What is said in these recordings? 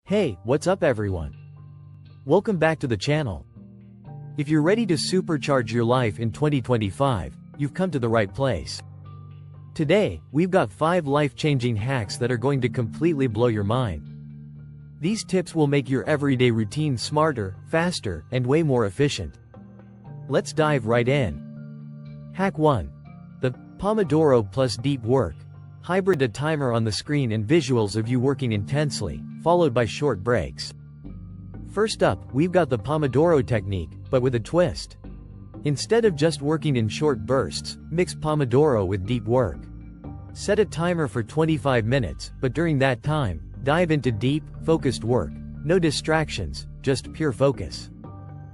Hey, what's up everyone? Welcome back to the channel. If you're ready to supercharge your life in 2025, you've come to the right place. Today, we've got 5 life-changing hacks that are going to completely blow your mind. These tips will make your everyday routine smarter, faster, and way more efficient. Let's dive right in. Hack 1. The Pomodoro plus deep work. Hybrid: a timer on the screen and visuals of you working intensely, followed by short breaks. First up, we've got the Pomodoro technique, but with a twist. Instead of just working in short bursts, mix Pomodoro with deep work. Set a timer for 25 minutes, but during that time, dive into deep, focused work. No distractions, just pure focus.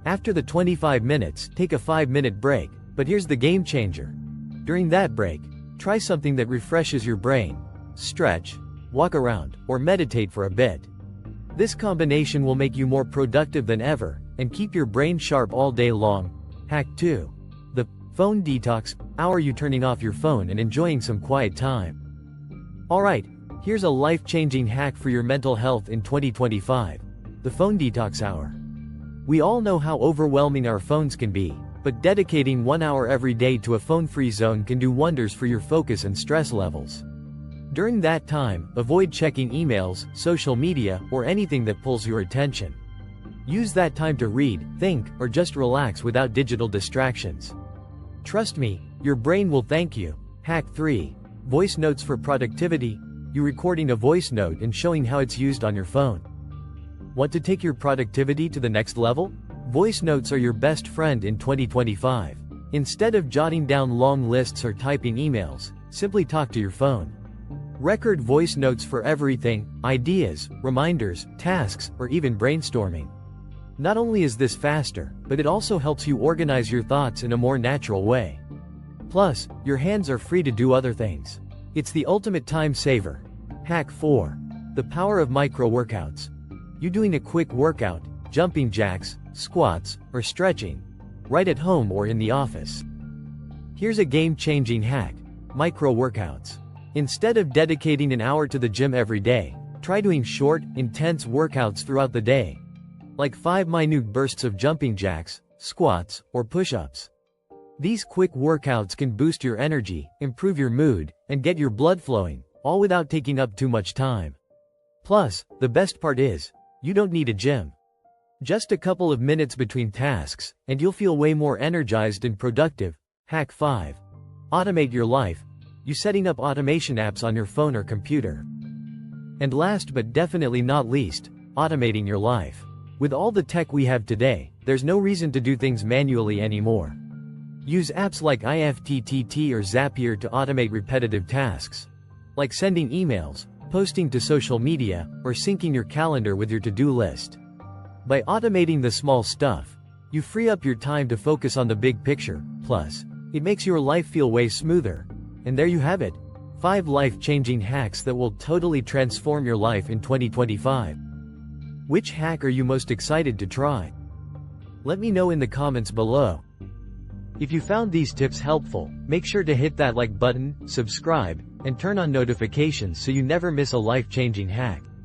After the 25 minutes, take a 5-minute break, but here's the game changer. During that break, try something that refreshes your brain. Stretch, walk around, or meditate for a bit. This combination will make you more productive than ever, and keep your brain sharp all day long. Hack 2. The phone detox. How are you turning off your phone and enjoying some quiet time? Alright, here's a life-changing hack for your mental health in 2025. The phone detox hour. We all know how overwhelming our phones can be, but dedicating 1 hour every day to a phone-free zone can do wonders for your focus and stress levels. During that time, avoid checking emails, social media, or anything that pulls your attention. Use that time to read, think, or just relax without digital distractions. Trust me, your brain will thank you. Hack 3. Voice notes for productivity. You recording a voice note and showing how it's used on your phone. Want to take your productivity to the next level? Voice notes are your best friend in 2025. Instead of jotting down long lists or typing emails, simply talk to your phone. Record voice notes for everything: ideas, reminders, tasks, or even brainstorming. Not only is this faster, but it also helps you organize your thoughts in a more natural way. Plus, your hands are free to do other things. It's the ultimate time saver. Hack 4. The power of micro workouts. You doing a quick workout, jumping jacks, squats, or stretching, right at home or in the office. Here's a game-changing hack: micro workouts. Instead of dedicating an hour to the gym every day, try doing short, intense workouts throughout the day. Like 5 minute bursts of jumping jacks, squats, or push-ups. These quick workouts can boost your energy, improve your mood, and get your blood flowing, all without taking up too much time. Plus, the best part is, you don't need a gym. Just a couple of minutes between tasks, and you'll feel way more energized and productive. Hack 5. Automate your life. You setting up automation apps on your phone or computer. And last but definitely not least, automating your life. With all the tech we have today, there's no reason to do things manually anymore. Use apps like IFTTT or Zapier to automate repetitive tasks, like sending emails, posting to social media, or syncing your calendar with your to-do list. By automating the small stuff, you free up your time to focus on the big picture. Plus, it makes your life feel way smoother. And there you have it. 5 life-changing hacks that will totally transform your life in 2025. Which hack are you most excited to try? Let me know in the comments below. If you found these tips helpful, make sure to hit that like button, subscribe, and turn on notifications so you never miss a life-changing hack.